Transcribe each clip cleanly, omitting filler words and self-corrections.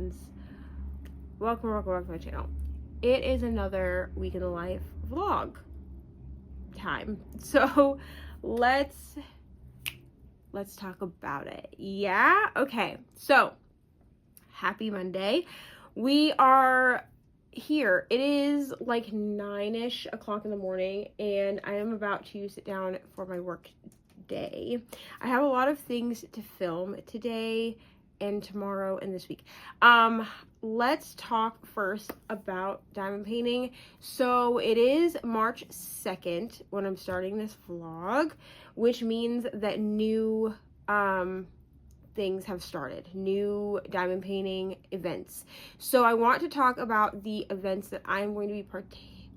friends. Welcome to my channel. It is another week in the life vlog time. So let's talk about it. Yeah? Okay. So happy Monday. We are here. It is like 9-ish o'clock in the morning and I am about to sit down for my work day. I have a lot of things to film today and tomorrow and this week. Let's talk first about diamond painting. So it is March 2nd when I'm starting this vlog, which means that new things have started, new diamond painting events. So I want to talk about the events that I'm going to be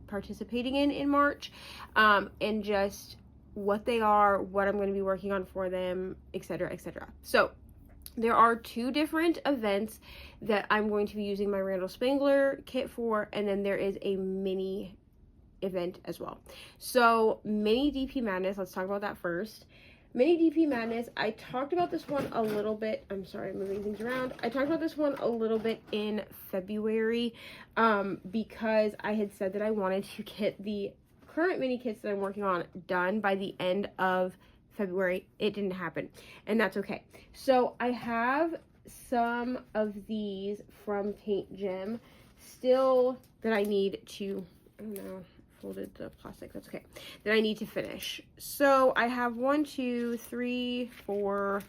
participating in March, and just what they are, what I'm going to be working on for them, etc., etc. So there are two different events that I'm going to be using my Randall Spangler kit for, and then there is a mini event as well. So mini DP Madness, let's talk about that first. Mini DP Madness, I talked about this one a little bit. I'm sorry, I'm moving things around. I talked about this one a little bit in February because I had said that I wanted to get the current mini kits that I'm working on done by the end of February. It didn't happen, and that's okay. So I have some of these from Paint Gem still that I need to, I don't know, folded the plastic, that's okay, that I need to finish. So I have 1, 2, 3, 4,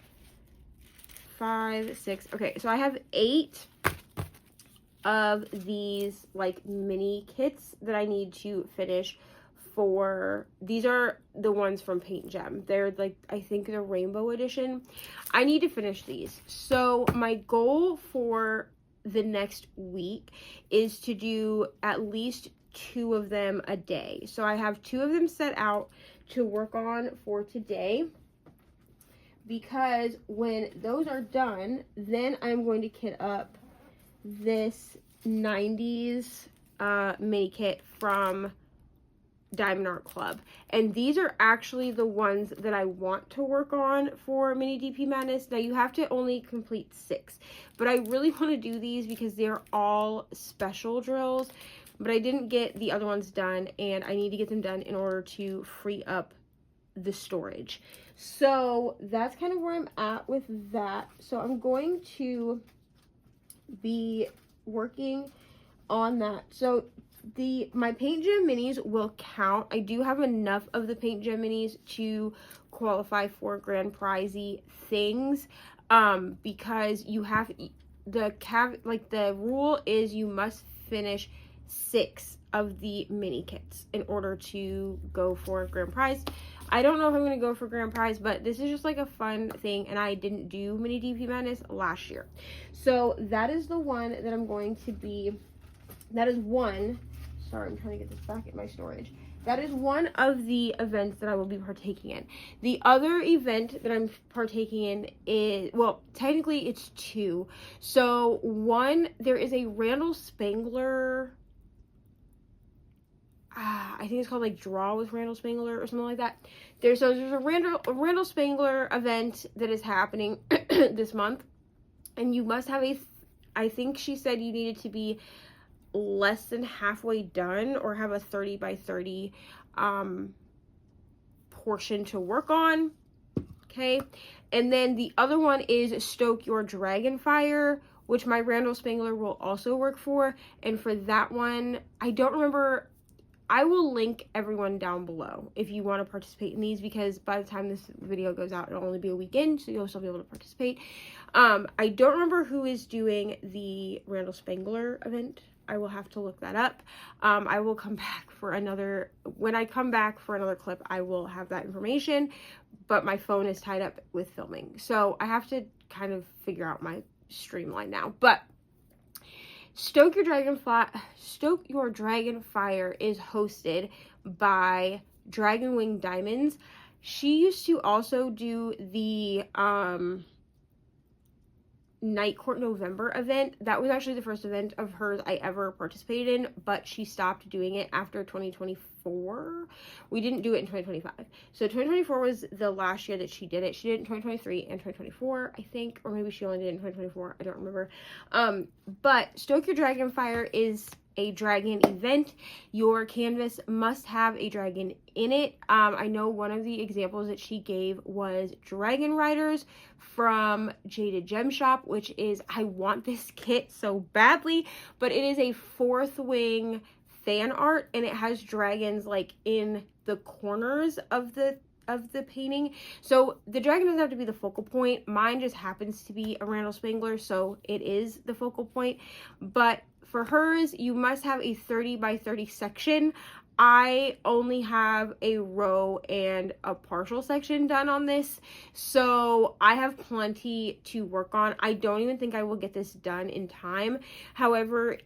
5, 6. Okay, so I have 8 of these like mini kits that I need to finish. These are the ones from Paint Gem. They're like, I think the rainbow edition. I need to finish these. So my goal for the next week is to do at least 2 of them a day. So I have 2 of them set out to work on for today, because when those are done, then I'm going to kit up this 90s mini kit from Diamond Art Club, and these are actually the ones that I want to work on for mini DP Madness. Now you have to only complete 6, but I really want to do these because they're all special drills, but I didn't get the other ones done, and I need to get them done in order to free up the storage. So that's kind of where I'm at with that. So I'm going to be working on that. So my Paint Gem minis will count. I do have enough of the Paint Gem minis to qualify for grand prize-y things, because you have the rule is you must finish 6 of the mini kits in order to go for a grand prize. I don't know if I'm going to go for grand prize, but this is just like a fun thing, and I didn't do mini DP Madness last year. So that is the one that I'm going to be, that is one. Sorry, I'm trying to get this back in my storage. That is one of the events that I will be partaking in. The other event that I'm partaking in is, well, technically it's 2. So one, there is a Randall Spangler, I think it's called like Draw with Randall Spangler or something like that. There's a Randall Spangler event that is happening this month, and you must have I think she said you needed to be less than halfway done or have a 30 by 30 portion to work on. Okay, and then the other one is Stoke Your Dragon Fire, which my Randall Spangler will also work for. And for that one, I don't remember. I will link everyone down below if you want to participate in these, because by the time this video goes out, it'll only be a weekend, so you'll still be able to participate. I don't remember who is doing the Randall Spangler event. I will have to look that up. I will come back for another, when I come back for another clip, I will have that information, but my phone is tied up with filming. So I have to kind of figure out my streamline now. But Stoke Your Dragon Fire is hosted by Dragon Wing Diamonds. She used to also do the Night Court November event. That was actually the first event of hers I ever participated in, but she stopped doing it after 2024 2024. We didn't do it in 2025. So 2024 was the last year that she did it. She did it in 2023 and 2024, I think, or maybe she only did it in 2024. I don't remember. But Stoke Your Dragon Fire is a dragon event. Your canvas must have a dragon in it. I know one of the examples that she gave was Dragon Riders from Jaded Gem Shop, which is, I want this kit so badly, but it is a 4th wing fan art, and it has dragons like in the corners of the painting. So the dragon doesn't have to be the focal point. Mine just happens to be a Randall Spangler, so it is the focal point. But for hers, you must have a 30 by 30 section. I only have a row and a partial section done on this, so I have plenty to work on. I don't even think I will get this done in time. However,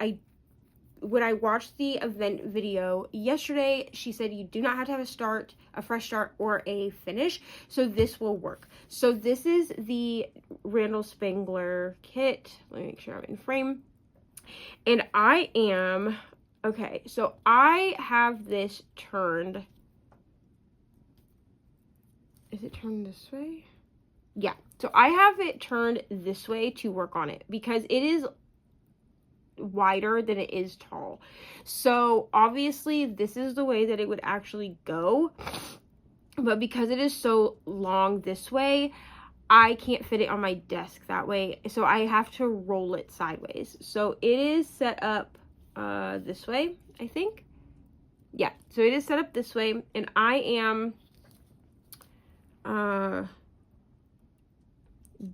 when I watched the event video yesterday, she said you do not have to have a fresh start, or a finish. So this will work. So this is the Randall Spangler kit. Let me make sure I'm in frame. And okay, so I have this turned. Is it turned this way? Yeah. So I have it turned this way to work on it because it is wider than it is tall. So obviously this is the way that it would actually go, but because it is so long this way, I can't fit it on my desk that way, so I have to roll it sideways. So it is set up this way, I think. Yeah, so it is set up this way, and I am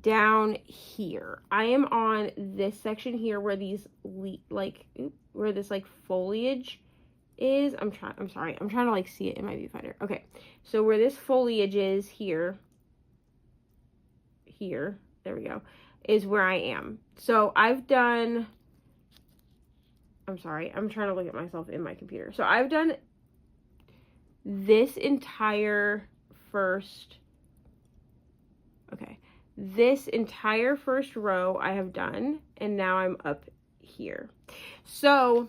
down here. I am on this section here where these where this like foliage is. I'm sorry. I'm trying to like see it in my viewfinder. Okay. So where this foliage is here, there we go, is where I am. So I've done, I'm sorry, I'm trying to look at myself in my computer. So I've done this entire first, okay, this entire first row I have done, and now I'm up here. So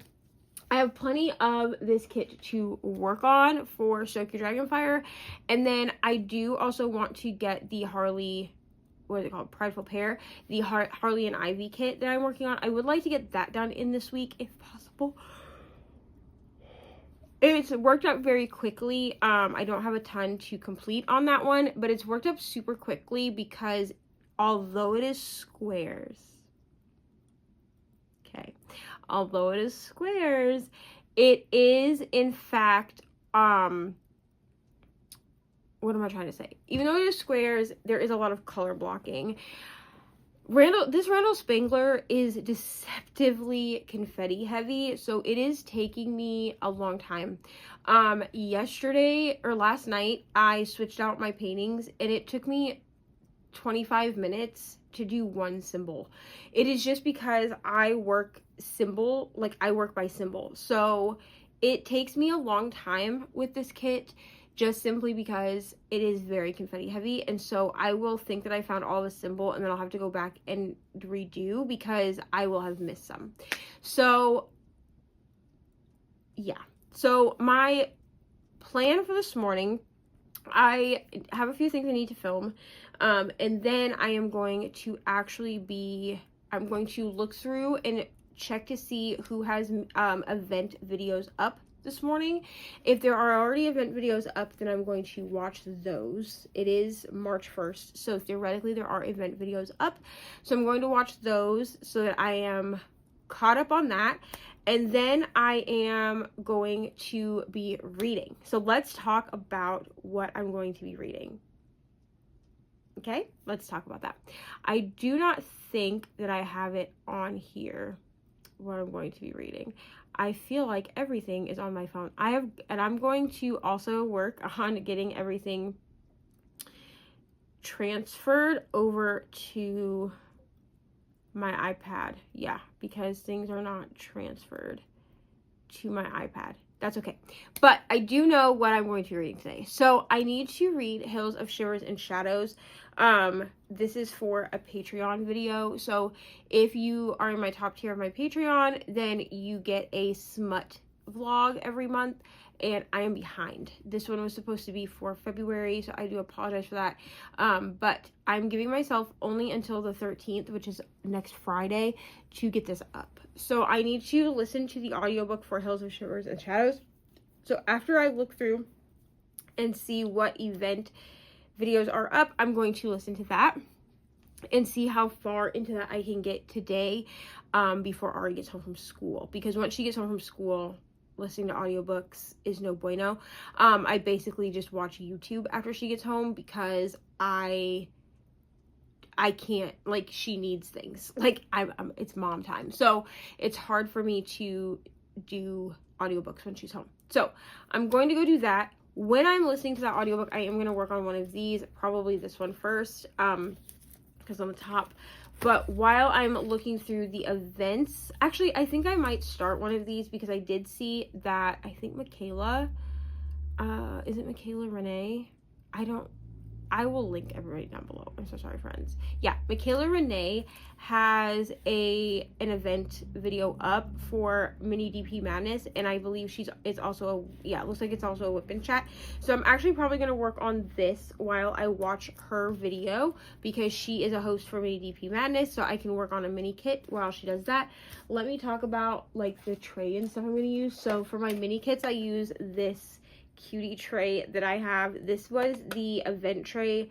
I have plenty of this kit to work on for Stoke Your Dragon Fire, and then I do also want to get the Harley, what is it called, Prideful Pair, the Harley and Ivy kit that I'm working on. I would like to get that done in this week if possible. It's worked up very quickly. I don't have a ton to complete on that one, but it's worked up super quickly because although it is squares, okay, although it is squares, it is in fact, what am I trying to say? Even though it is squares, there is a lot of color blocking. This Randall Spangler is deceptively confetti heavy, so it is taking me a long time. Yesterday or last night, I switched out my paintings, and it took me 25 minutes to do one symbol. It is just because I work by symbol. So it takes me a long time with this kit, just simply because it is very confetti heavy, and so I will think that I found all the symbol, and then I'll have to go back and redo because I will have missed some. So yeah, so my plan for this morning, I have a few things I need to film, and then I am going to I'm going to look through and check to see who has event videos up this morning. If there are already event videos up, then I'm going to watch those. It is March 1st, so theoretically there are event videos up. So I'm going to watch those so that I am caught up on that. And then I am going to be reading. So let's talk about what I'm going to be reading. Okay, let's talk about that. I do not think that I have it on here, what I'm going to be reading. I feel like everything is on my phone. And I'm going to also work on getting everything transferred over to my iPad. Yeah, because things are not transferred to my iPad. That's okay. But I do know what I'm going to be reading today. So I need to read Hills of Shivers and Shadows. This is for a Patreon video. So if you are in my top tier of my Patreon, then you get a smut vlog every month. and I am behind. This one was supposed to be for February, so I do apologize for that. But I'm giving myself only until the 13th, which is next Friday, to get this up. So I need to listen to the audiobook for Hills of Shivers and Shadows. So after I look through and see what event videos are up, I'm going to listen to that and see how far into that I can get today, before Ari gets home from school. Because once she gets home from school, listening to audiobooks is no bueno. I basically just watch YouTube after she gets home, because I can't, like, she needs things. Like, it's mom time. So it's hard for me to do audiobooks when she's home. So I'm going to go do that. When I'm listening to that audiobook, I am going to work on one of these, probably this one first, because on the top. But while I'm looking through the events, actually, I think I might start one of these, because I did see that, I think Michaela, is it Michaela Renee? I will link everybody down below. I'm so sorry, friends. Yeah, Michaela Renee has an event video up for Mini DP Madness, and I believe it looks like it's also a whip and chat. So I'm actually probably going to work on this while I watch her video, because she is a host for Mini DP Madness, so I can work on a mini kit while she does that. Let me talk about, like, the tray and stuff I'm going to use. So for my mini kits, I use this cutie tray that I have. This was the event tray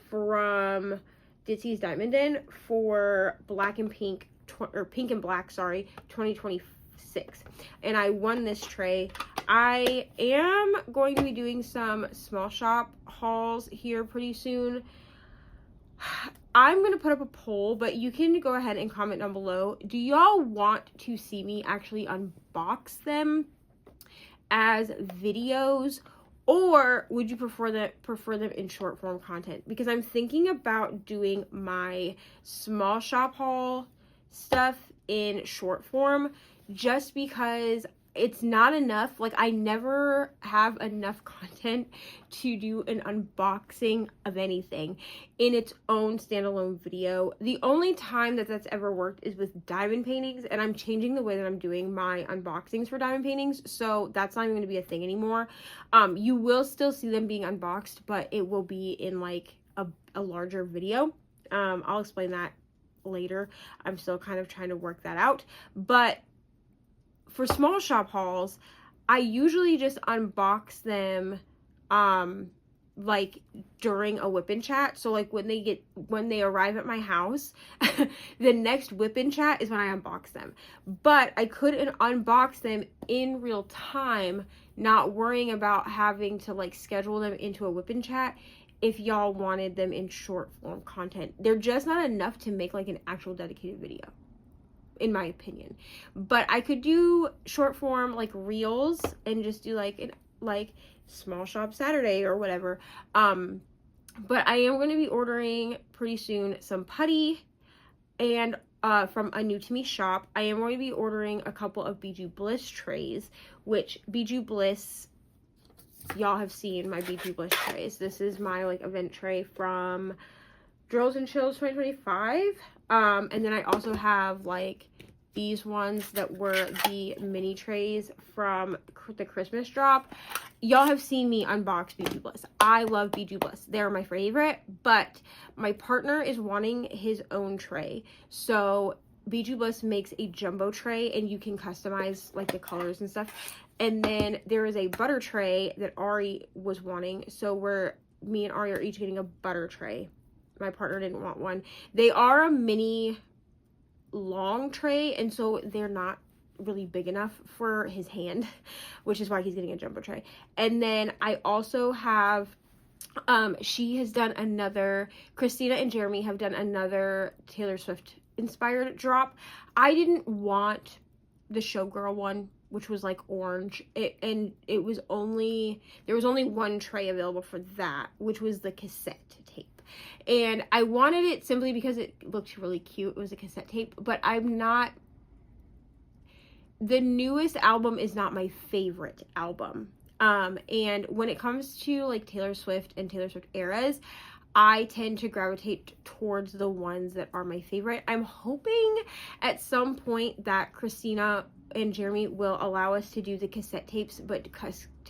from Ditsy's Diamond Den for black and pink, or pink and black, sorry, 2026. And I won this tray. I am going to be doing some small shop hauls here pretty soon. I'm going to put up a poll, but you can go ahead and comment down below. Do y'all want to see me actually unbox them as videos, or would you prefer them in short form content? Because I'm thinking about doing my small shop haul stuff in short form, just because it's not enough. Like, I never have enough content to do an unboxing of anything in its own standalone video. The only time that's ever worked is with diamond paintings, and I'm changing the way that I'm doing my unboxings for diamond paintings, so that's not even going to be a thing anymore. You will still see them being unboxed, but it will be in, like, a larger video. I'll explain that later. I'm still kind of trying to work that out. But for small shop hauls, I usually just unbox them like during a whip and chat. So like when they arrive at my house, the next whip and chat is when I unbox them. But I could unbox them in real time, not worrying about having to like schedule them into a whip and chat if y'all wanted them in short form content. They're just not enough to make like an actual dedicated video, in my opinion. But I could do short form like reels and just do like small shop Saturday or whatever. But I am going to be ordering pretty soon some putty, and from a new to me shop, I am going to be ordering a couple of Bijou Bliss trays, which Bijou Bliss, y'all have seen my Bijou Bliss trays. This is my like event tray from Drills and Chills 2025. And then I also have like these ones that were the mini trays from the Christmas drop. Y'all have seen me unbox Bijou Bliss. I love Bijou Bliss. They're my favorite, but my partner is wanting his own tray. So Bijou Bliss makes a jumbo tray, and you can customize like the colors and stuff. And then there is a butter tray that Ari was wanting. So me and Ari are each getting a butter tray. My partner didn't want one. They are a mini long tray, and so they're not really big enough for his hand, which is why he's getting a jumbo tray. And then I also have Christina and Jeremy have done another Taylor Swift inspired drop. I didn't want the Showgirl one, which was like orange, there was only one tray available for that, which was the cassette tape. And I wanted it simply because it looked really cute. It was a cassette tape, but the newest album is not my favorite album. And when it comes to like Taylor Swift and Taylor Swift eras, I tend to gravitate towards the ones that are my favorite. I'm hoping at some point that Christina and Jeremy will allow us to do the cassette tapes, but to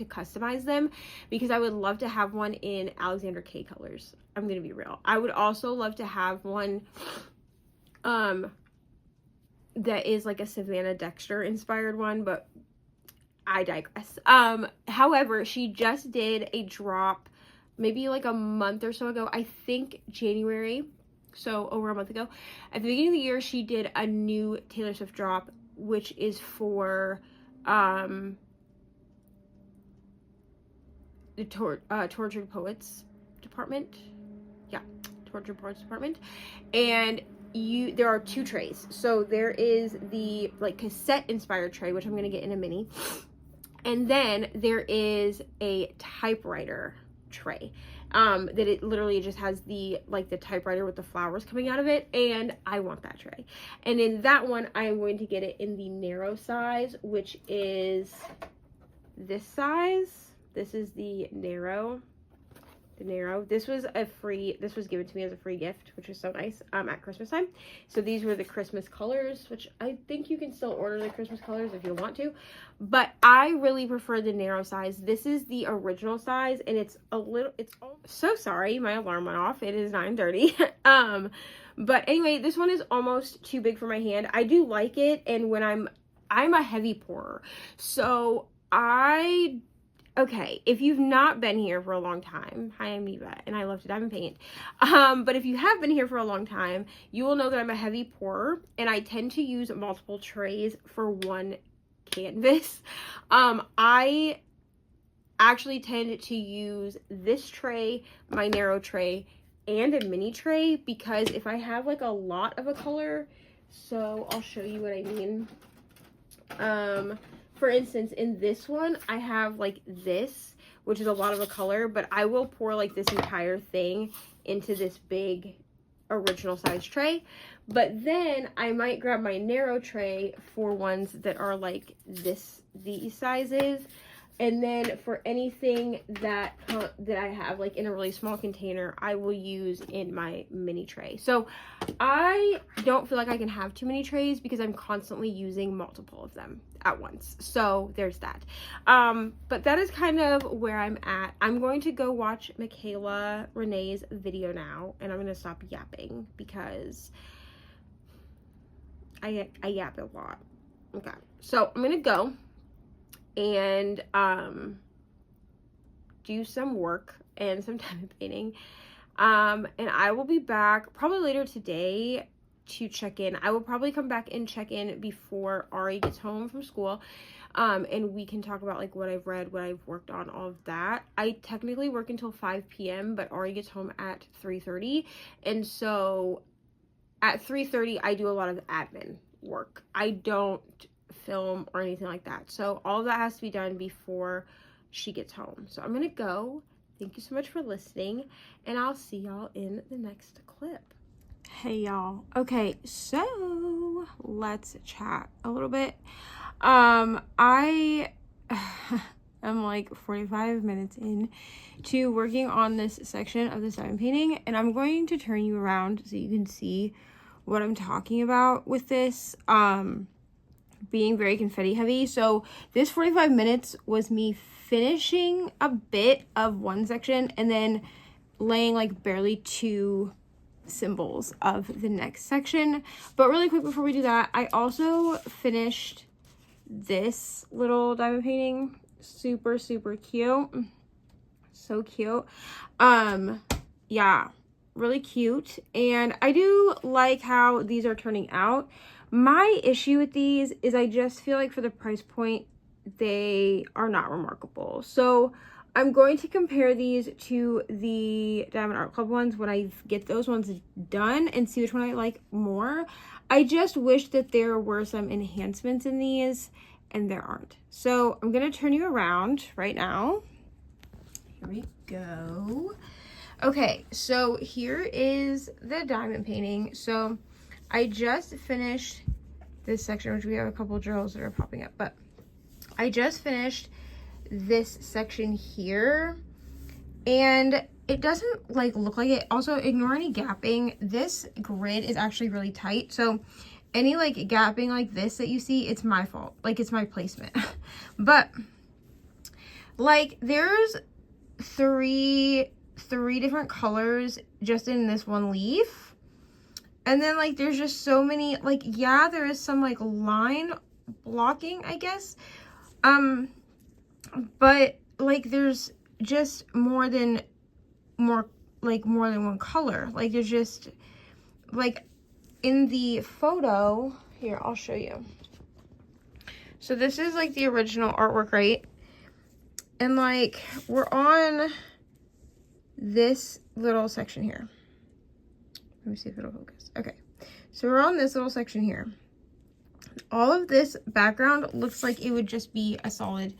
customize them, because I would love to have one in Alexander K colors. I'm gonna be real. I would also love to have one that is like a Savannah Dexter inspired one, but I digress. However, she just did a drop maybe like a month or so ago, I think January, so over a month ago. At the beginning of the year, she did a new Taylor Swift drop, which is for the Tortured Poets Department. Yeah, Tortured Poets Department. And there are 2 trays. So there is the like cassette inspired tray, which I'm gonna get in a mini, and then there is a typewriter tray that it literally just has the like the typewriter with the flowers coming out of it, and I want that tray. And in that one, I'm going to get it in the narrow size, which is this size. This is the narrow. This was given to me as a free gift, which was so nice at Christmas time. So these were the Christmas colors, which I think you can still order the Christmas colors if you want to, but I really prefer the narrow size. This is the original size, and it's so sorry, my alarm went off. It is 9:30. But anyway, this one is almost too big for my hand. I do like it, and when I'm a heavy pourer, so okay, if you've not been here for a long time, hi, I'm Neva, and I love to diamond paint. But if you have been here for a long time, you will know that I'm a heavy pourer, and I tend to use multiple trays for one canvas. I actually tend to use this tray, my narrow tray, and a mini tray, because if I have like a lot of a color, so I'll show you what I mean. For instance, in this one, I have like this, which is a lot of a color, but I will pour like this entire thing into this big original size tray. But then I might grab my narrow tray for ones that are like these sizes. And then for anything that I have like in a really small container, I will use in my mini tray. So I don't feel like I can have too many trays because I'm constantly using multiple of them at once. So there's that. But that is kind of where I'm at. I'm going to go watch Michaela Renee's video now, and I'm going to stop yapping because I yap a lot. Okay, so I'm going to go and do some work and some diamond painting, and I will be back probably later today to check in. I will probably come back and check in before Ari gets home from school, and we can talk about like what I've read, what I've worked on, all of that. I technically work until 5 p.m. but Ari gets home at 3:30, and so at 3:30 I do a lot of admin work. I don't film or anything like that, so all of that has to be done before she gets home. So I'm gonna go. Thank you so much for listening, and I'll see y'all in the next clip. Hey y'all. Okay, so let's chat a little bit. I am like 45 minutes in to working on this section of this diamond painting, and I'm going to turn you around so you can see what I'm talking about with this being very confetti heavy. So this 45 minutes was me finishing a bit of one section and then laying like barely 2 symbols of the next section. But really quick before we do that, I also finished this little diamond painting. Super cute. So cute. Yeah, really cute, and I do like how these are turning out. My issue with these is I just feel like for the price point they are not remarkable. So I'm going to compare these to the Diamond Art Club ones when I get those ones done and see which one I like more. I just wish that there were some enhancements in these, and there aren't. So I'm gonna turn you around right now. Here we go. Okay, so here is the diamond painting. So I just finished this section, which we have a couple drills that are popping up, but I just finished this section here, and it doesn't like look like it. Also, ignore any gapping. This grid is actually really tight, so any like gapping like this that you see, it's my fault. Like, it's my placement. But like there's three different colors just in this one leaf. And then like there's just so many, like, yeah, there is some like line blocking, I guess. But like there's just more than one color. Like there's just like in the photo here, I'll show you. So this is like the original artwork, right? And like we're on this little section here. Let me see if it'll focus. Okay, so we're on this little section here. All of this background looks like it would just be a solid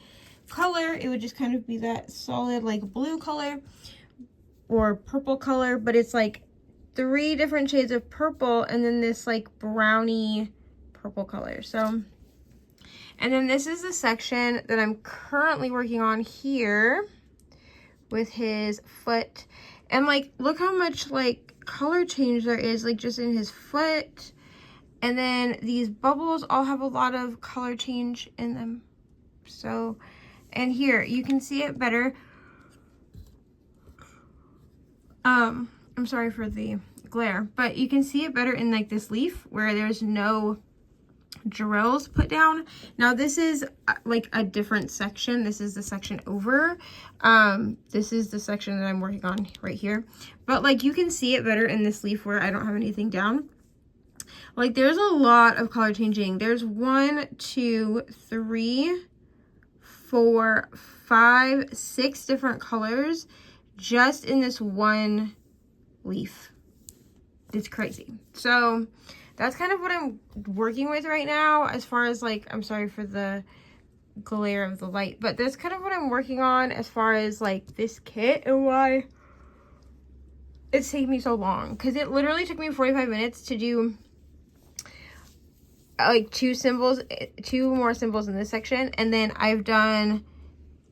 color. It would just kind of be that solid like blue color or purple color, but it's like 3 different shades of purple and then this like browny purple color. So, and then this is the section that I'm currently working on here with his foot. And like, look how much like color change there is, like just in his foot. And then these bubbles all have a lot of color change in them. So, and here you can see it better. I'm sorry for the glare, but you can see it better in like this leaf where there's no drills put down. Now this is like a different section. This is the section over. This is the section that I'm working on right here. But like you can see it better in this leaf where I don't have anything down. Like there's a lot of color changing. There's 1, 2, 3, 4, 5, 6 different colors just in this one leaf. It's crazy. So that's kind of what I'm working with right now as far as like, I'm sorry for the glare of the light, but that's kind of what I'm working on as far as like this kit and why it's taking me so long, because it literally took me 45 minutes to do like 2 more symbols in this section, and then I've done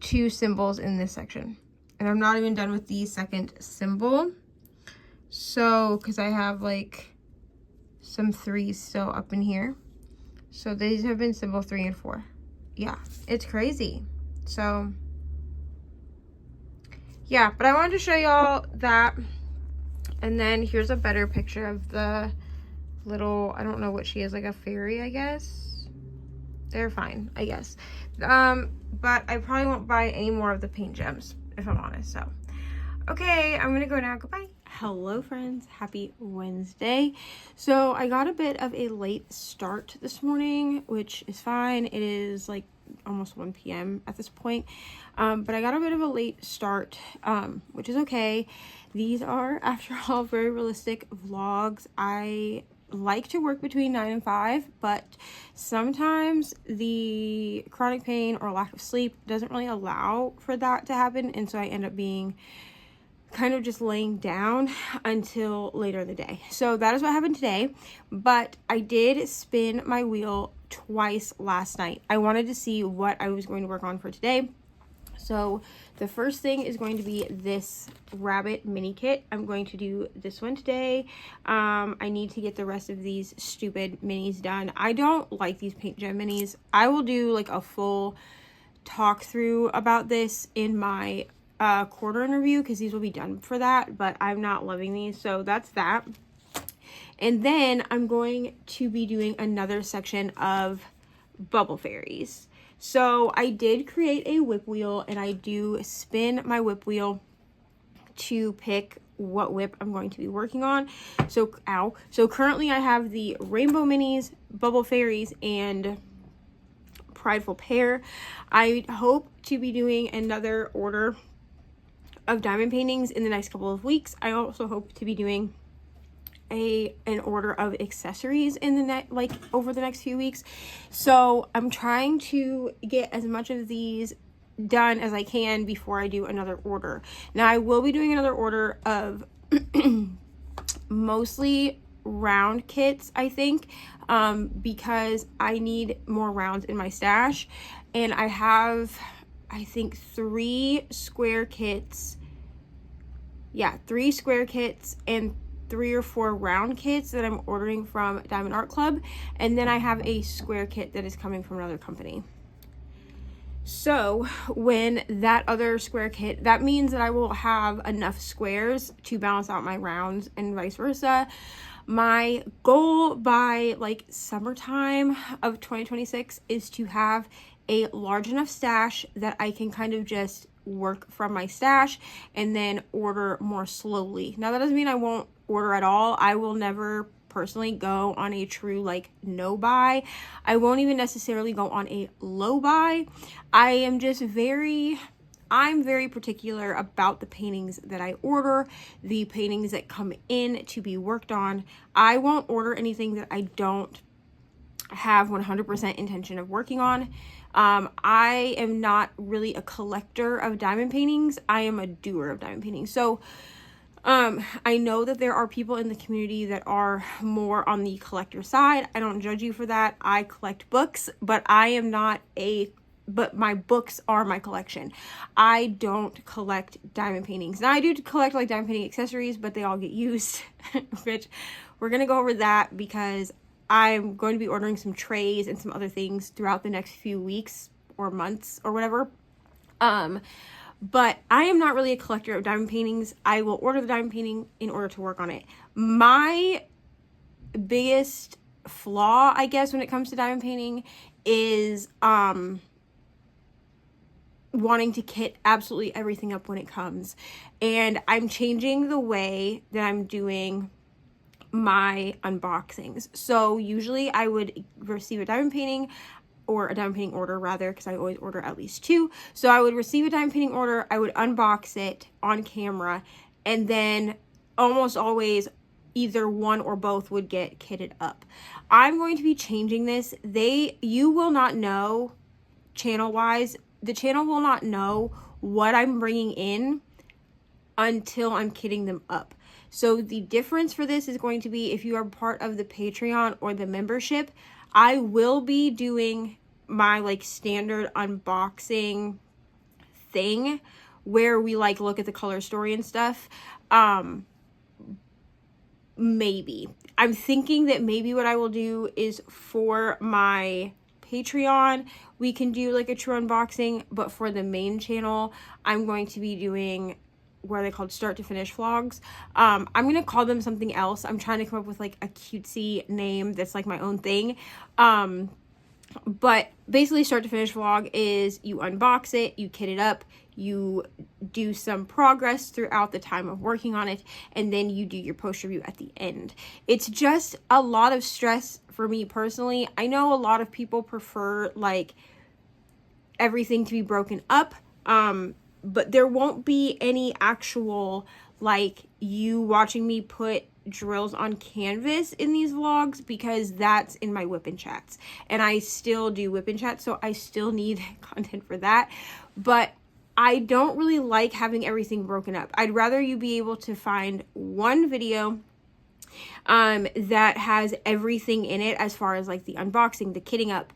2 symbols in this section, and I'm not even done with the second symbol. So because I have like some 3s still up in here, so these have been symbol 3 and 4. Yeah, it's crazy. So yeah, but I wanted to show y'all that. And then here's a better picture of the little, I don't know what she is, like a fairy, I guess. They're fine, I guess. But I probably won't buy any more of the paint gems, if I'm honest. So okay, I'm gonna go now. Goodbye. Hello friends, happy Wednesday. So I got a bit of a late start this morning, which is fine. It is like almost 1 p.m. at this point, but I got a bit of a late start, which is okay. These are, after all, very realistic vlogs. I like to work between 9 and 5, but sometimes the chronic pain or lack of sleep doesn't really allow for that to happen, and so I end up being kind of just laying down until later in the day. So that is what happened today, but I did spin my wheel twice last night. I wanted to see what I was going to work on for today. So the first thing is going to be this rabbit mini kit. I'm going to do this one today. I need to get the rest of these stupid minis done. I don't like these paint gem minis. I will do like a full talk through about this in my quarter in review, because these will be done for that, but I'm not loving these, so that's that. And then I'm going to be doing another section of bubble fairies. So I did create a whip wheel, and I do spin my whip wheel to pick what whip I'm going to be working on. So currently I have the rainbow minis, bubble fairies, and prideful pear. I hope to be doing another order of diamond paintings in the next couple of weeks. I also hope to be doing an order of accessories in the over the next few weeks. So I'm trying to get as much of these done as I can before I do another order. Now I will be doing another order of mostly round kits, I think, because I need more rounds in my stash, and I have, I think, 3 square kits. Yeah, 3 square kits and 3 or 4 round kits that I'm ordering from Diamond Art Club, and then I have a square kit that is coming from another company. So when that other square kit, that means that I will have enough squares to balance out my rounds and vice versa. My goal by like summertime of 2026 is to have a large enough stash that I can kind of just work from my stash and then order more slowly. Now that doesn't mean I won't order at all. I will never personally go on a true like no buy. I won't even necessarily go on a low buy. I'm very particular about the paintings that I order, the paintings that come in to be worked on. I won't order anything that I don't have 100% intention of working on. I am not really a collector of diamond paintings. I am a doer of diamond paintings. So I know that there are people in the community that are more on the collector side. I don't judge you for that. I collect books, but my books are my collection. I don't collect diamond paintings. Now I do collect like diamond painting accessories, but they all get used, which we're going to go over that because I'm going to be ordering some trays and some other things throughout the next few weeks or months or whatever. But I am not really a collector of diamond paintings. I will order the diamond painting in order to work on it. My biggest flaw, I guess, when it comes to diamond painting is wanting to kit absolutely everything up when it comes. And I'm changing the way that I'm doing my unboxings. So usually I would receive a diamond painting, or a diamond painting order rather, because I always order at least 2. So I would receive a diamond painting order, I would unbox it on camera, and then almost always either one or both would get kitted up. I'm going to be changing this. You will not know, channel-wise, the channel will not know what I'm bringing in until I'm kitting them up. So the difference for this is going to be if you are part of the Patreon or the membership, I will be doing my like standard unboxing thing where we like look at the color story and stuff. Maybe. I'm thinking that maybe what I will do is for my Patreon, we can do like a true unboxing, but for the main channel, I'm going to be doing what are they called, start to finish vlogs. I'm gonna call them something else. I'm trying to come up with like a cutesy name that's like my own thing. But basically start to finish vlog is you unbox it, you kit it up, you do some progress throughout the time of working on it, and then you do your post review at the end. It's just a lot of stress for me personally. I know a lot of people prefer like everything to be broken up, but there won't be any actual like you watching me put drills on canvas in these vlogs, because that's in my whip and chats, and I still do whip and chats, so I still need content for that. But I don't really like having everything broken up. I'd rather you be able to find one video that has everything in it, as far as like the unboxing, the kitting up,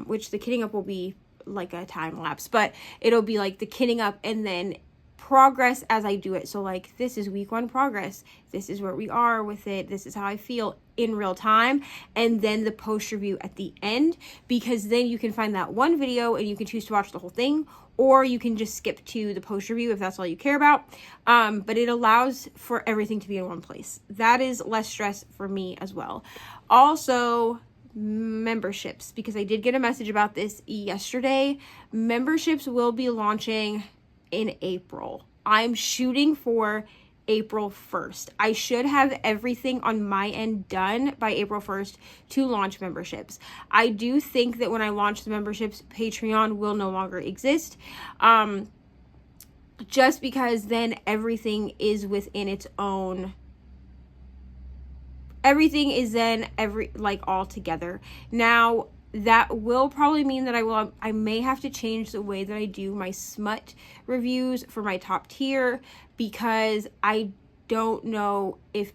which the kitting up will be like a time lapse, but it'll be like the kitting up and then progress as I do it. So like, this is week 1 progress, this is where we are with it, this is how I feel in real time, and then the post review at the end, because then you can find that one video and you can choose to watch the whole thing, or you can just skip to the post review if that's all you care about. But it allows for everything to be in one place. That is less stress for me as well. Also, memberships, because I did get a message about this yesterday. Memberships will be launching in April. I'm shooting for April 1st. I should have everything on my end done by April 1st to launch memberships. I do think that when I launch the memberships, Patreon will no longer exist. Just because then everything is within its own, everything is then all together. Now, that will probably mean that I may have to change the way that I do my smut reviews for my top tier, because I don't know if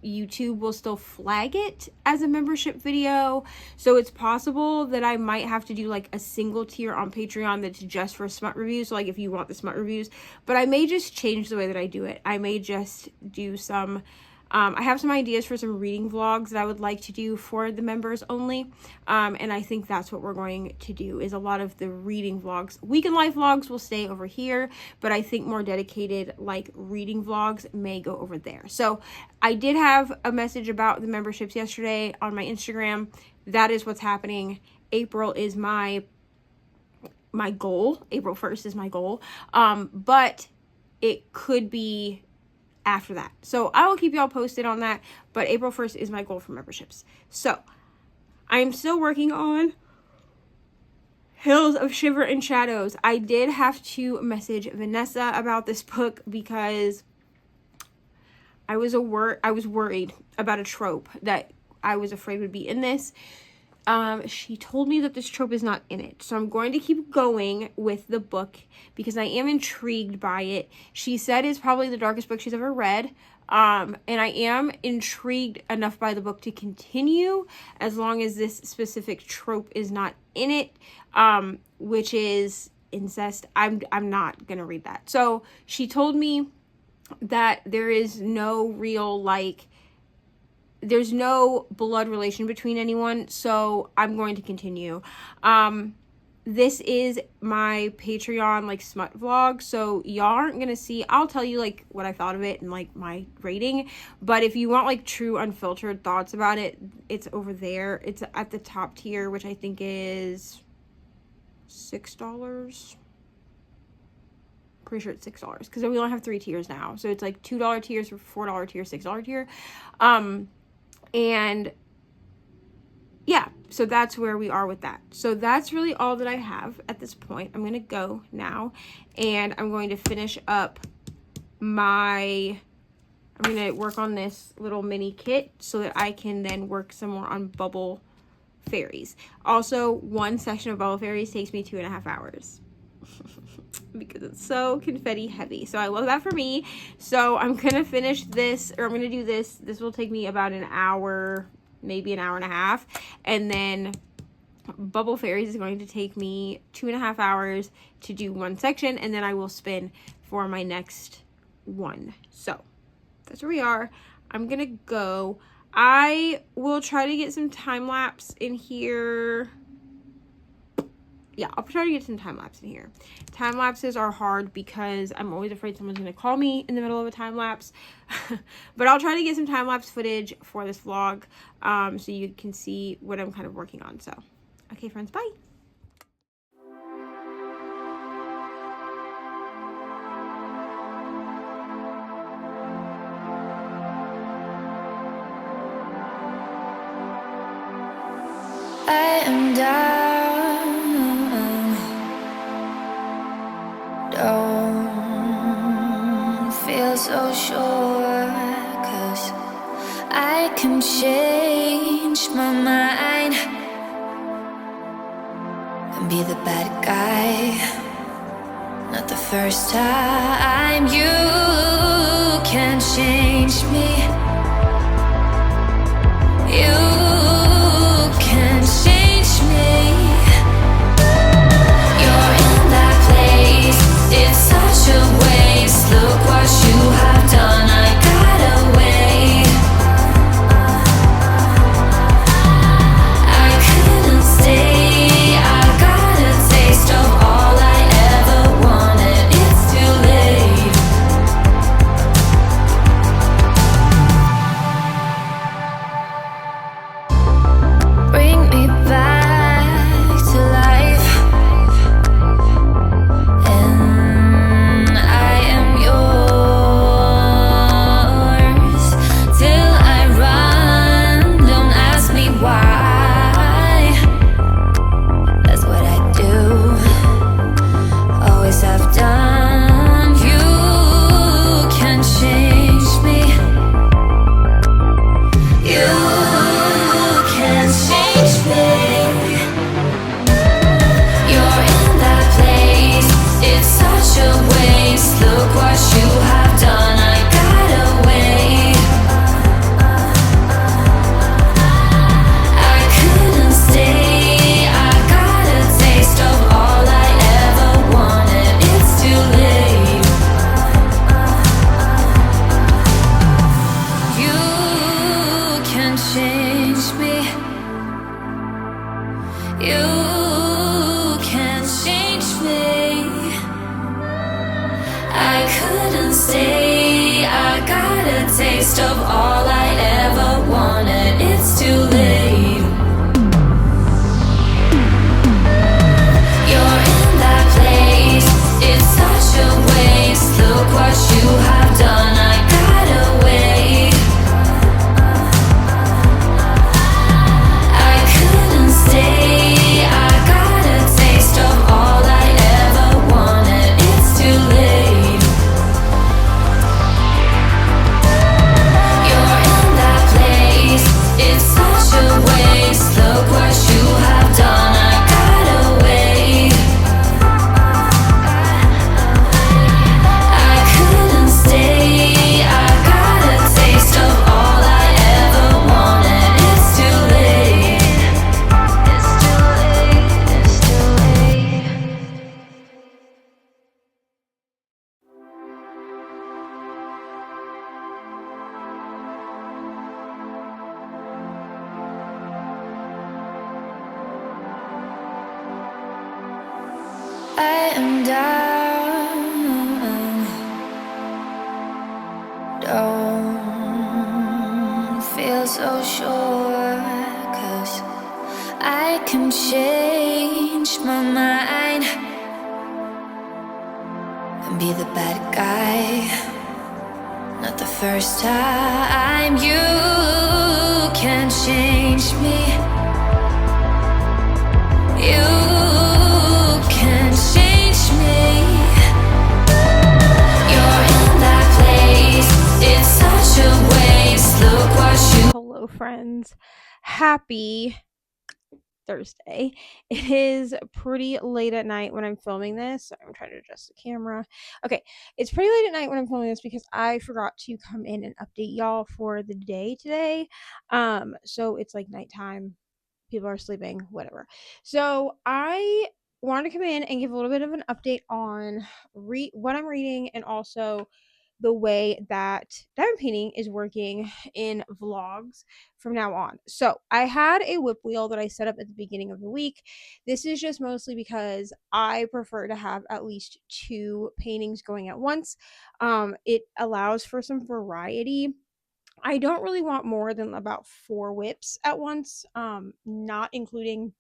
YouTube will still flag it as a membership video. So it's possible that I might have to do like a single tier on Patreon that's just for smut reviews. So like if you want the smut reviews, but I may just change the way that I do it. I may just do some, I have some ideas for some reading vlogs that I would like to do for the members only. And I think that's what we're going to do, is a lot of the reading vlogs. Week in Life vlogs will stay over here, but I think more dedicated like reading vlogs may go over there. So I did have a message about the memberships yesterday on my Instagram. That is what's happening. April is my goal. April 1st is my goal. But it could be after that. So I will keep y'all posted on that, but April 1st is my goal for memberships. So I am still working on Hills of Shiver and Shadows. I did have to message Vanessa about this book because I was worried about a trope that I was afraid would be in this. She told me that this trope is not in it. So I'm going to keep going with the book because I am intrigued by it. She said it's probably the darkest book she's ever read. And I am intrigued enough by the book to continue as long as this specific trope is not in it, which is incest. I'm not going to read that. So she told me that there is no real, like, there's no blood relation between anyone, so I'm going to continue. This is my Patreon, like, smut vlog, so y'all aren't gonna see, I'll tell you, like, what I thought of it and, like, my rating, but if you want, like, true unfiltered thoughts about it, it's over there. It's at the top tier, which I think is $6. Pretty sure it's $6, because we only have 3 tiers now, so it's, like, $2 tiers, $4 tier, $6 tier, and yeah, so that's where we are with that. So that's really all that I have at this point. I'm going to go now and I'm going to finish up I'm going to work on this little mini kit so that I can then work some more on Bubble Fairies. Also, one session of Bubble Fairies takes me 2.5 hours. Because it's so confetti heavy. So I love that for me. So I'm going to finish this, or I'm going to do this. This will take me about an hour, maybe an hour and a half. And then Bubble Fairies is going to take me 2.5 hours to do one section. And then I will spin for my next one. So that's where we are. I'm going to go. I will try to get some time lapse in here. Yeah, I'll try to get some time lapse in here. Time lapses are hard because I'm always afraid someone's going to call me in the middle of a time lapse. But I'll try to get some time lapse footage for this vlog so you can see what I'm kind of working on. So, okay, friends, bye. I am down. Don't feel so sure, 'cause I can change my mind and be the bad guy. Not the first time. You can change me. You can change me. You're in that place. It's such a waste. Look what you have done. I got away. I couldn't stay. I got a taste of all I ever wanted. It's too late. You can't change me. I couldn't stay. I got a taste of all I ever wanted. It's too late. You're in that place. It's such a waste. Look what you have done. I gotta wait. I couldn't stay. I got a taste of all I ever wanted. It's too late. You're in that place. It's such a waste. Look what you have done. I gotta wait. I couldn't stay. I got a taste of all I ever wanted. It's too late. It's too late. It's too late. I am down. Don't feel so sure, 'cause I can change my mind and be the bad guy. Not the first time. You can change me. You can change me. You're in that place. It's such a waste. Look what you. Hello, friends. Happy Thursday. It is pretty late at night when I'm filming this. I'm trying to adjust the camera. Okay, it's pretty late at night when I'm filming this because I forgot to come in and update y'all for the day today. So it's like nighttime. People are sleeping, whatever. So I wanted to come in and give a little bit of an update on what I'm reading, and also the way that diamond painting is working in vlogs from now on. So I had a whip wheel that I set up at the beginning of the week. This is just mostly because I prefer to have at least 2 paintings going at once. It allows for some variety. I don't really want more than about 4 whips at once, not including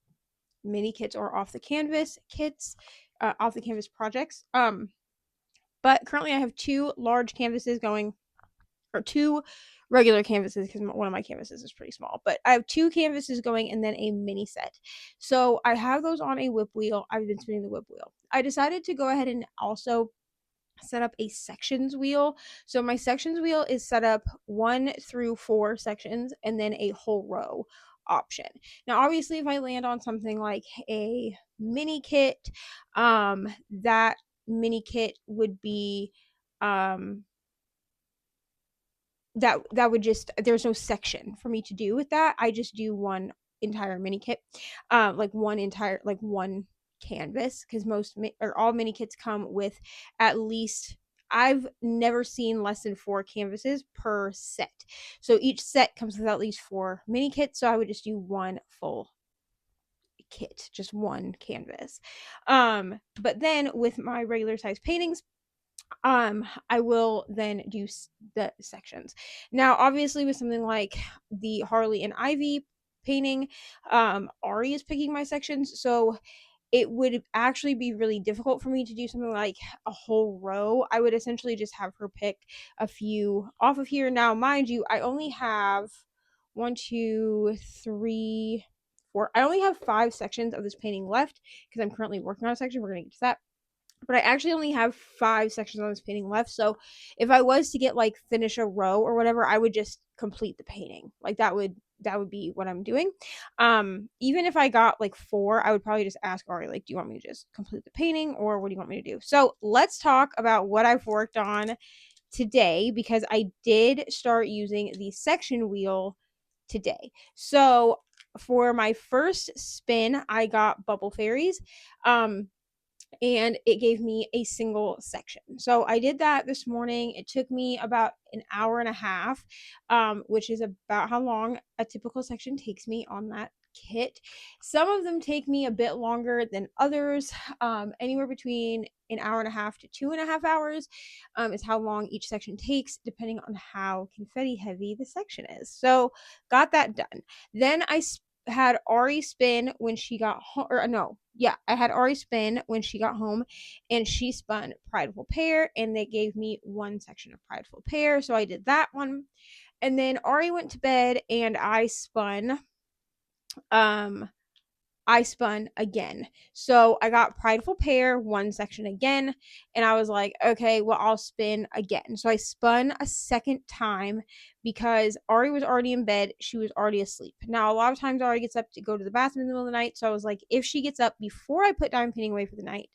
mini kits or off the canvas kits, off the canvas projects. But currently I have 2 large canvases going, or 2 regular canvases, because one of my canvases is pretty small, but I have 2 canvases going and then a mini set. So I have those on a whip wheel. I've been spinning the whip wheel. I decided to go ahead and also set up a sections wheel. So my sections wheel is set up 1 through 4 sections and then a whole row option. Now obviously if I land on something like a mini kit, that mini kit would be that would just, there's no section for me to do with that. I just do one entire mini kit, like one canvas, because most or all mini kits come with at least, I've never seen less than 4 canvases per set. So each set comes with at least 4 mini kits. So I would just do one full kit, just one canvas. But then with my regular size paintings, I will then do the sections. Now obviously with something like the Harley and Ivy painting, Ari is picking my sections, so it would actually be really difficult for me to do something like a whole row. I would essentially just have her pick a few off of here. Now mind you, I only have 1 2 3 4, I only have 5 sections of this painting left, because I'm currently working on a section. We're gonna get to that. But I actually only have 5 sections on this painting left. So if I was to get like finish a row or whatever, I would just complete the painting. Like that would be what I'm doing. Even if I got like 4, I would probably just ask Ari, like, do you want me to just complete the painting, or what do you want me to do? So let's talk about what I've worked on today, because I did start using the section wheel today. So for my first spin, I got bubble fairies. And it gave me a single section. So I did that this morning. It took me about an hour and a half, which is about how long a typical section takes me on that kit. Some of them take me a bit longer than others, anywhere between an hour and a half to 2.5 hours is how long each section takes, depending on how confetti heavy the section is. So got that done. Then I had Ari spin when she got home, or no, yeah, I had Ari spin when she got home, and she spun Prideful Pair, and they gave me one section of Prideful Pair, so I did that one. And then Ari went to bed, and I spun again. So I got Prideful Pair, one section again, and I was like, okay, well, I'll spin again. So I spun a second time because Ari was already in bed. She was already asleep. Now, a lot of times Ari gets up to go to the bathroom in the middle of the night. So I was like, if she gets up before I put diamond painting away for the night,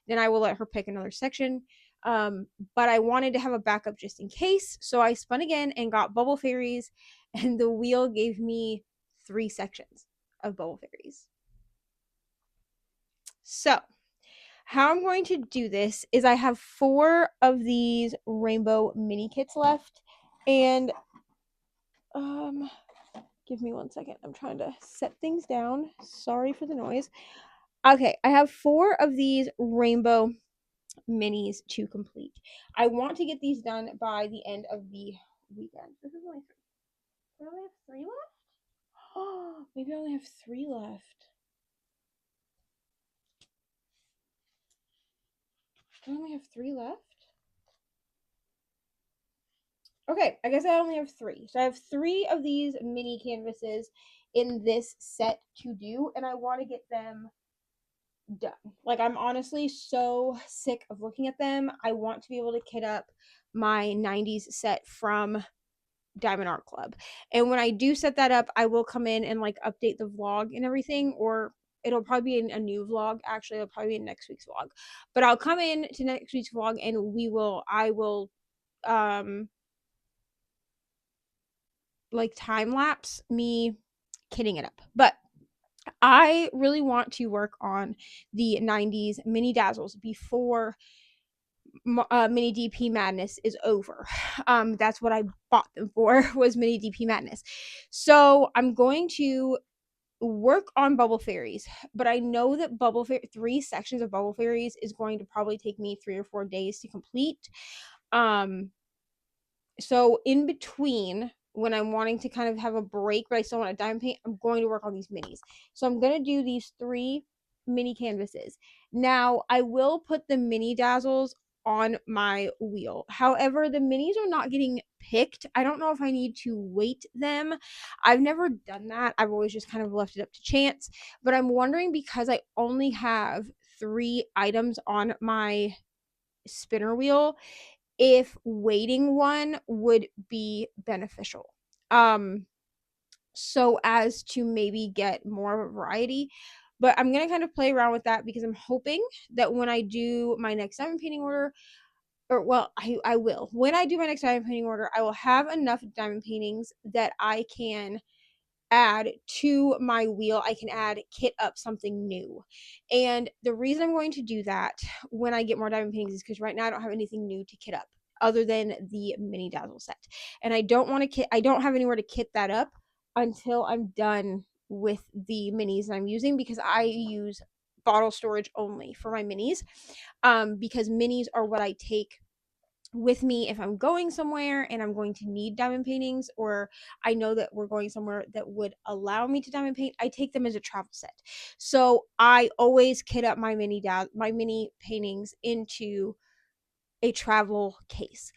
then I will let her pick another section. But I wanted to have a backup just in case. So I spun again and got Bubble Fairies, and the wheel gave me 3 sections of Bubble Fairies. So, how I'm going to do this is I have 4 of these rainbow mini kits left, and give me 1 second. I'm trying to set things down. Sorry for the noise. Okay, I have 4 of these rainbow minis to complete. I want to get these done by the end of the weekend. This is only 3. Do I only have 3 left? Oh, maybe I only have 3 left. I only have 3 left. Okay, I guess I only have 3. So I have 3 of these mini canvases in this set to do, and I want to get them done. Like, I'm honestly so sick of looking at them. I want to be able to kit up my 90s set from Diamond Art Club. And when I do set that up, I will come in and like update the vlog and everything, or it'll probably be a new vlog. Actually, it'll probably be in next week's vlog. But I'll come in to next week's vlog, and I will like time lapse me kitting it up. But I really want to work on the 90s mini dazzles before mini DP madness is over. That's what I bought them for, was mini DP madness. So I'm going to work on Bubble Fairies, but I know that 3 sections of Bubble Fairies is going to probably take me 3 or 4 days to complete. So in between, when I'm wanting to kind of have a break, but I still want to diamond paint, I'm going to work on these minis. So I'm going to do these 3 mini canvases. Now, I will put the mini dazzles on my wheel. However, the minis are not getting picked. I don't know if I need to weight them. I've never done that. I've always just kind of left it up to chance. But I'm wondering, because I only have 3 items on my spinner wheel, if weighting one would be beneficial, so as to maybe get more variety. But I'm gonna kind of play around with that, because I'm hoping that when I do my next diamond painting order, or well, I will, when I do my next diamond painting order, I will have enough diamond paintings that I can add to my wheel. I can kit up something new. And the reason I'm going to do that when I get more diamond paintings is because right now I don't have anything new to kit up other than the mini dazzle set. And I don't have anywhere to kit that up until I'm done with the minis that I'm using, because I use bottle storage only for my minis, because minis are what I take with me if I'm going somewhere and I'm going to need diamond paintings, or I know that we're going somewhere that would allow me to diamond paint. I take them as a travel set. So I always kit up my mini paintings into a travel case.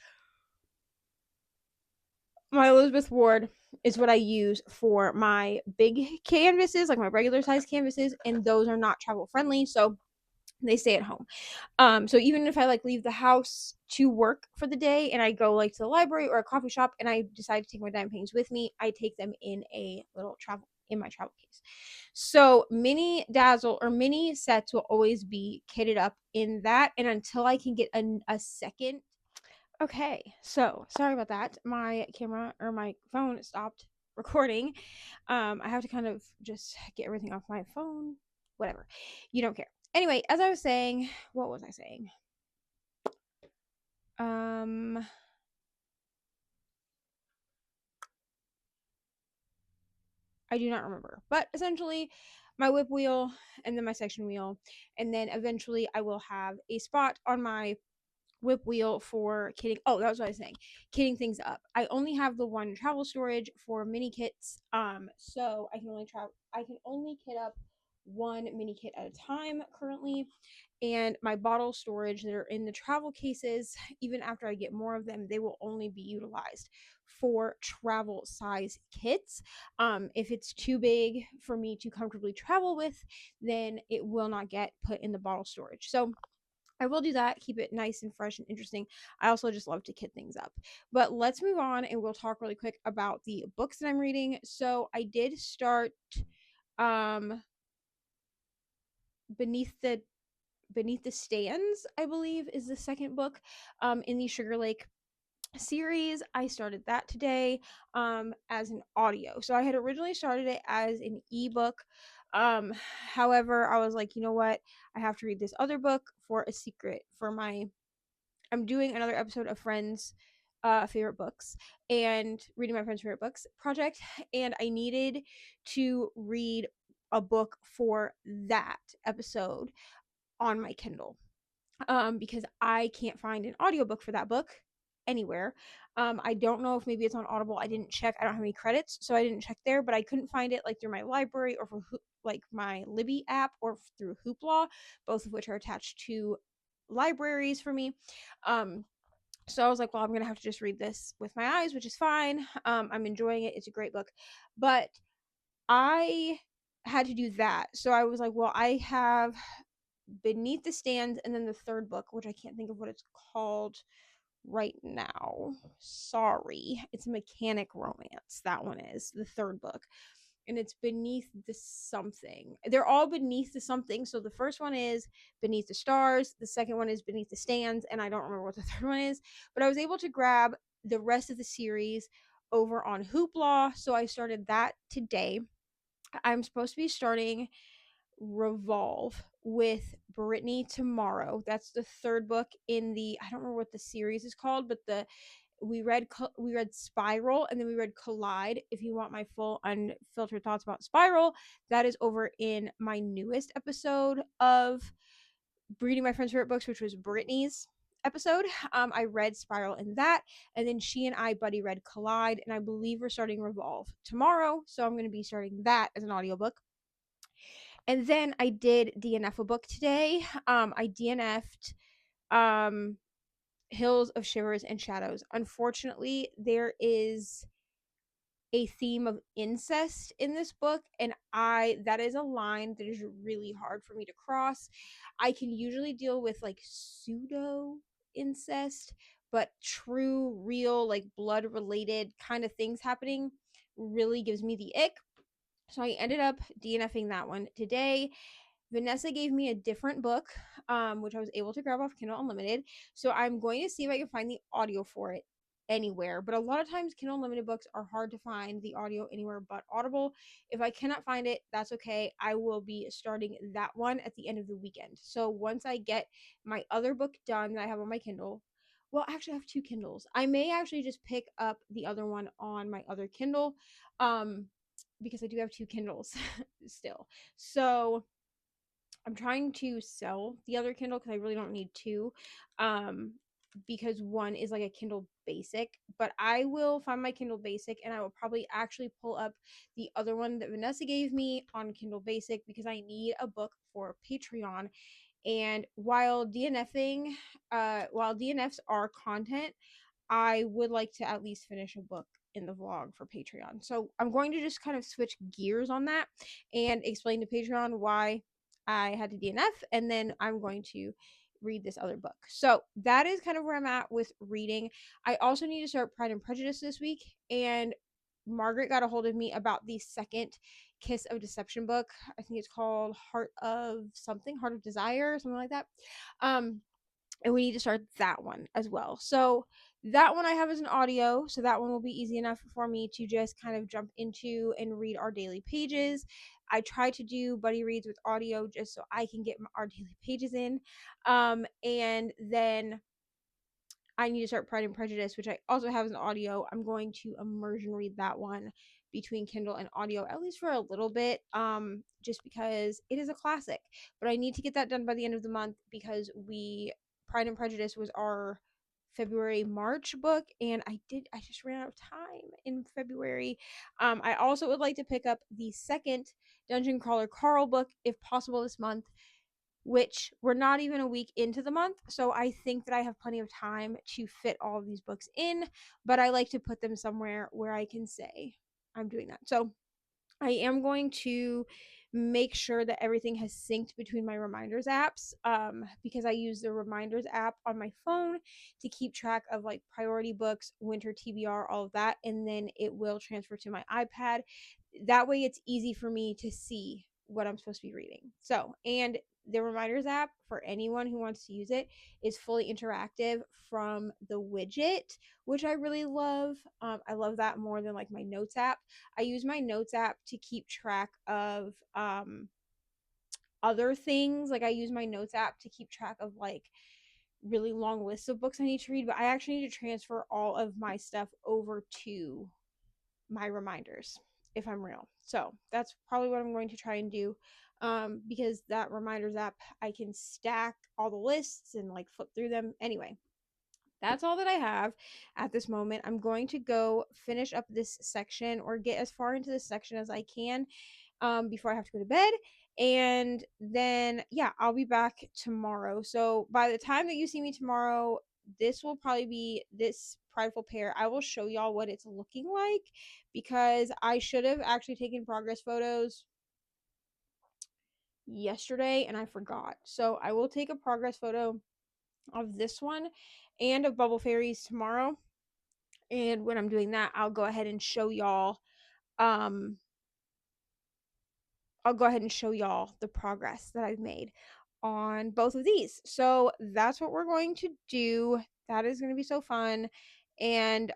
My Elizabeth Ward is what I use for my big canvases, like my regular size canvases, and those are not travel friendly, so they stay at home. So even if I like leave the house to work for the day and I go like to the library or a coffee shop and I decide to take my diamond paintings with me, I take them in my travel case. So mini dazzle or mini sets will always be kitted up in that, and until I can get a second. Okay, so sorry about that. My camera or my phone stopped recording. I have to kind of just get everything off my phone. Whatever. You don't care. Anyway, as I was saying, what was I saying? I do not remember. But essentially, my whip wheel and then my section wheel. And then eventually I will have a spot on my whip wheel for kitting. Oh, that was what I was saying. Kitting things up. I only have the one travel storage for mini kits. So I can only kit up one mini kit at a time currently. And my bottle storage that are in the travel cases, even after I get more of them, they will only be utilized for travel size kits. If it's too big for me to comfortably travel with, then it will not get put in the bottle storage. So I will do that, keep it nice and fresh and interesting. I also just love to kit things up. But let's move on and we'll talk really quick about the books that I'm reading. So I did start um Beneath the Stands, I believe, is the second book in the Sugar Lake series. I started that today as an audio. So I had originally started it as an ebook. However, I was like, you know what? I have to read this other book for a secret for my I'm doing another episode of Friends favorite books and reading my friends' favorite books project, and I needed to read a book for that episode on my Kindle. Because I can't find an audiobook for that book anywhere. I don't know if maybe it's on Audible. I didn't check. I don't have any credits, so I didn't check there, but I couldn't find it like through my library or for like my Libby app or through Hoopla, both of which are attached to libraries for me. So I was like, well, I'm gonna have to just read this with my eyes, which is fine. I'm enjoying it. It's a great book, but I had to do that. So I was like, well, I have Beneath the Stands and then the third book, which I can't think of what it's called right now. Sorry. It's a mechanic romance. That one is the third book. And it's Beneath the Something. They're all Beneath the Something. So the first one is Beneath the Stars. The second one is Beneath the Stands. And I don't remember what the third one is. But I was able to grab the rest of the series over on Hoopla. So I started that today. I'm supposed to be starting Revolve with Brittany tomorrow. That's the third book in the I don't remember what the series is called, but we read Spiral and then we read Collide. If you want my full unfiltered thoughts about Spiral, that is over in my newest episode of Reading My Friend's Favorite Books, which was Brittany's episode. I read Spiral in that, and then she and I buddy read Collide, and I believe we're starting Revolve tomorrow, so I'm going to be starting that as an audiobook. And then I did DNF a book today. I DNF'd Hills of Shivers and Shadows. Unfortunately, there is a theme of incest in this book, and that is a line that is really hard for me to cross. I can usually deal with like pseudo incest, but true, real, like blood related kind of things happening really gives me the ick. So I ended up DNFing that one today. Vanessa gave me a different book, which I was able to grab off Kindle Unlimited. So I'm going to see if I can find the audio for it anywhere. But a lot of times, Kindle Unlimited books are hard to find the audio anywhere but Audible. If I cannot find it, that's okay. I will be starting that one at the end of the weekend. So once I get my other book done that I have on my Kindle, well, actually, I have two Kindles. I may actually just pick up the other one on my other Kindle, because I do have two Kindles still. So I'm trying to sell the other Kindle because I really don't need two. Because one is like a Kindle Basic, but I will find my Kindle Basic and I will probably actually pull up the other one that Vanessa gave me on Kindle Basic because I need a book for Patreon. And while DNFs are content, I would like to at least finish a book in the vlog for Patreon. So I'm going to just kind of switch gears on that and explain to Patreon why I had to DNF, and then I'm going to read this other book. So that is kind of where I'm at with reading. I also need to start Pride and Prejudice this week, and Margaret got a hold of me about the second Kiss of Deception book. I think it's called Heart of Desire, something like that. And we need to start that one as well. So that one I have as an audio, so that one will be easy enough for me to just kind of jump into and read our daily pages. I try to do buddy reads with audio just so I can get our daily pages in. And then I need to start Pride and Prejudice, which I also have as an audio. I'm going to immersion read that one between Kindle and audio, at least for a little bit, just because it is a classic. But I need to get that done by the end of the month because Pride and Prejudice was our February-March book, and I just ran out of time in February. I also would like to pick up the second Dungeon Crawler Carl book, if possible, this month, which we're not even a week into the month, so I think that I have plenty of time to fit all of these books in, but I like to put them somewhere where I can say I'm doing that. So I am going to make sure that everything has synced between my reminders apps, because I use the reminders app on my phone to keep track of like priority books, winter TBR, all of that, and then it will transfer to my iPad. That way it's easy for me to see what I'm supposed to be reading. So, and the reminders app, for anyone who wants to use it, is fully interactive from the widget, which I really love. I love that more than like my notes app. I use my notes app to keep track of other things. Like I use my notes app to keep track of like really long lists of books I need to read, but I actually need to transfer all of my stuff over to my reminders if I'm real. So that's probably what I'm going to try and do, because that reminders app, I can stack all the lists and like flip through them. Anyway, that's all that I have at this moment. I'm going to go finish up this section, or get as far into this section as I can, before I have to go to bed. And then, yeah, I'll be back tomorrow. So by the time that you see me tomorrow, this will probably be this prideful pair. I will show y'all what it's looking like, because I should have actually taken progress photos yesterday and I forgot. So I will take a progress photo of this one and of Bubble Fairies tomorrow. And when I'm doing that, I'll go ahead and show y'all the progress that I've made on both of these. So that's what we're going to do. That is going to be so fun. And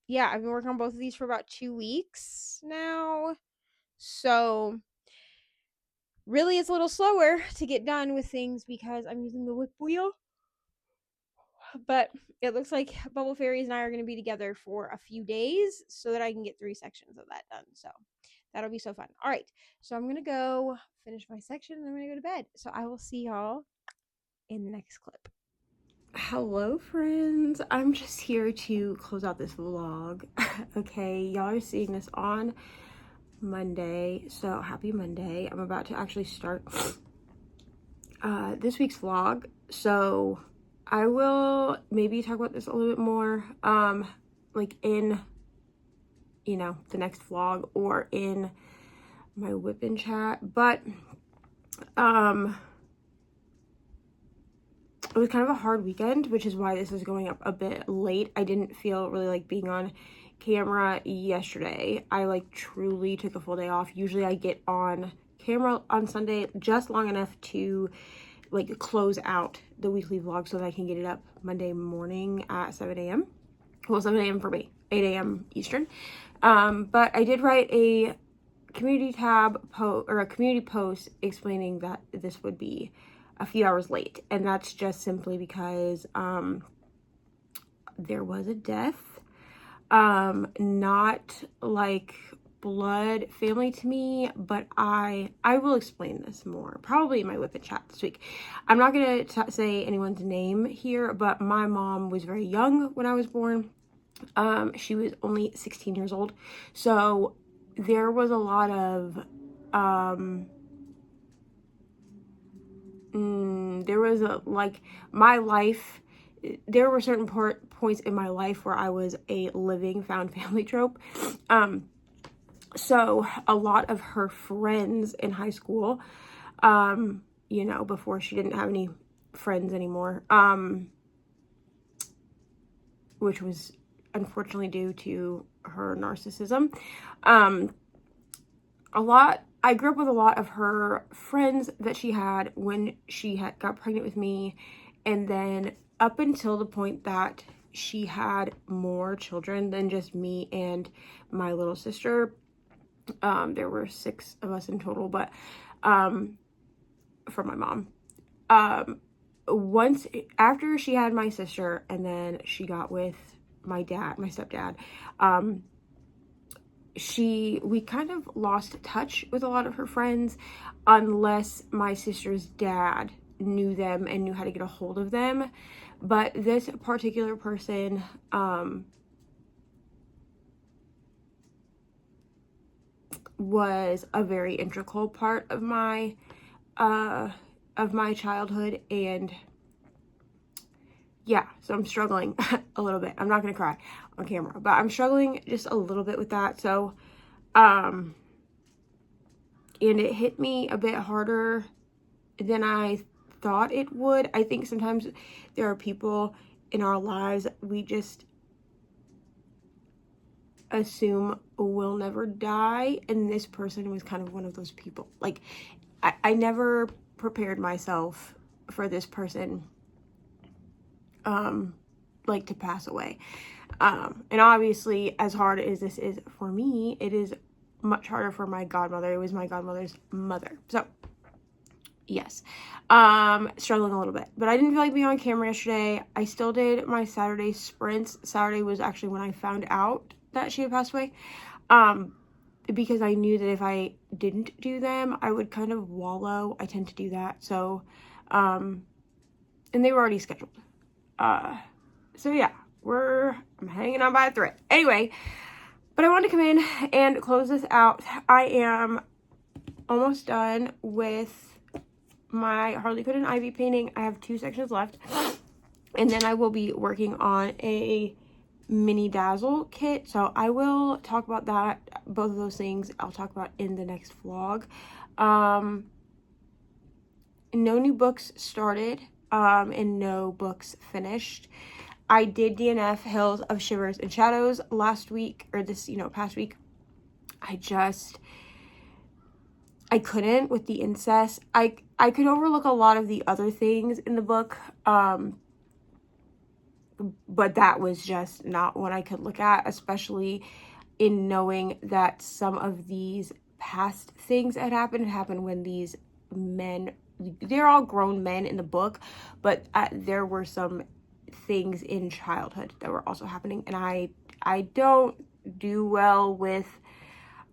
yeah, I've been working on both of these for about 2 weeks now. So really it's a little slower to get done with things because I'm using the whip wheel. But it looks like Bubble Fairies and I are going to be together for a few days so that I can get 3 sections of that done. So that'll be so fun. All right. So I'm going to go finish my section and I'm going to go to bed. So I will see y'all in the next clip. Hello, friends. I'm just here to close out this vlog. Okay. Y'all are seeing this on Monday. So happy Monday. I'm about to actually start this week's vlog. So I will maybe talk about this a little bit more, like in, you know, the next vlog or in my whip-in chat, but, it was kind of a hard weekend, which is why this is going up a bit late. I didn't feel really like being on camera yesterday. I like truly took a full day off. Usually I get on camera on Sunday just long enough to like close out the weekly vlog so that I can get it up Monday morning at 7 a.m. Well, 7 a.m. for me, 8 a.m. Eastern. But I did write a community community post explaining that this would be a few hours late. And that's just simply because there was a death. Not like blood family to me, but I will explain this more probably in my whip and chat this week. I'm not gonna say anyone's name here, but my mom was very young when I was born. She was only 16 years old, so there was a lot of there was a like my life. There were certain points in my life where I was a living found family trope. So a lot of her friends in high school, you know, before she didn't have any friends anymore, which was unfortunately due to her narcissism. I grew up with a lot of her friends that she had when she got pregnant with me, and then up until the point that she had more children than just me and my little sister. There were 6 of us in total, but from my mom. once after she had my sister and then she got with my stepdad, we kind of lost touch with a lot of her friends unless my sister's dad knew them and knew how to get a hold of them. But this particular person, was a very integral part of my childhood, and yeah, so I'm struggling a little bit. I'm not gonna cry on camera, but I'm struggling just a little bit with that. So and it hit me a bit harder than I thought it would. I think sometimes there are people in our lives we just assume will never die, and this person was kind of one of those people. Like, I never prepared myself for this person like to pass away, and obviously, as hard as this is for me, it is much harder for my godmother. It was my godmother's mother. So yes, struggling a little bit, but I didn't feel like being on camera yesterday. I still did my Saturday sprints. Saturday was actually when I found out that she had passed away, because I knew that if I didn't do them, I would kind of wallow. I tend to do that. So, and they were already scheduled. So yeah, I'm hanging on by a thread. Anyway, but I wanted to come in and close this out. I am almost done with my Harley Quinn and Ivy painting. I have 2 sections left, and then I will be working on a mini dazzle kit, so I will talk about that. Both of those things I'll talk about in the next vlog. No new books started, and no books finished. I did DNF Hills of Shivers and Shadows last week, or this, past week. I couldn't with the incest. I could overlook a lot of the other things in the book, but that was just not what I could look at, especially in knowing that some of these past things had happened when these men, they're all grown men in the book, but there were some things in childhood that were also happening, and I don't do well with,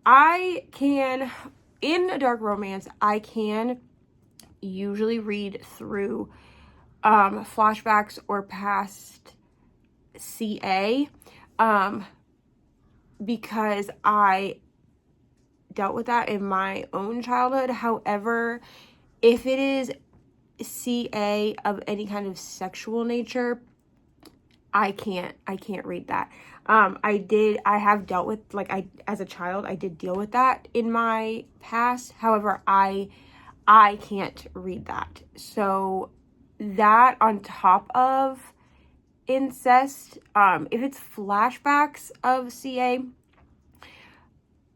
in a dark romance, I can usually read through flashbacks or past CA, because I dealt with that in my own childhood. However, if it is CA of any kind of sexual nature, I can't read that. I have dealt with, as a child, I did deal with that in my past. However, I can't read that. So that on top of incest, if it's flashbacks of CA,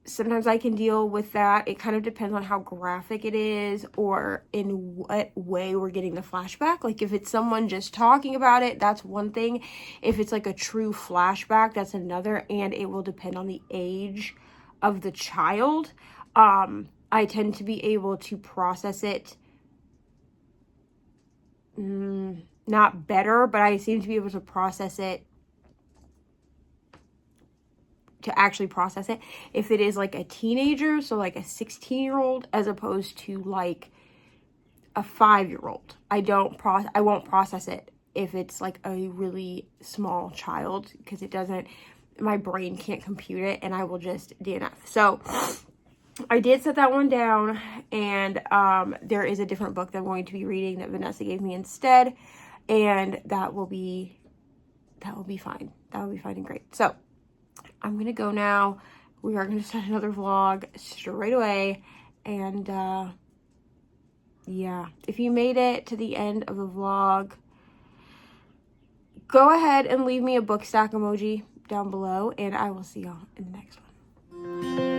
sometimes I can deal with that. It kind of depends on how graphic it is or in what way we're getting the flashback. Like, if it's someone just talking about it, that's one thing. If it's like a true flashback, that's another, and it will depend on the age of the child. I tend to be able to process it, not better, but I seem to be able to process it, to actually process it, if it is like a teenager, so like a 16-year-old, as opposed to like a 5-year-old. I won't process it if it's like a really small child, because my brain can't compute it, and I will just DNF. So I did set that one down, and there is a different book that I'm going to be reading that Vanessa gave me instead, and that will be fine. That will be fine and great. So I'm gonna go now. We are gonna start another vlog straight away, and yeah, if you made it to the end of the vlog, go ahead and leave me a book stack emoji down below, and I will see y'all in the next one.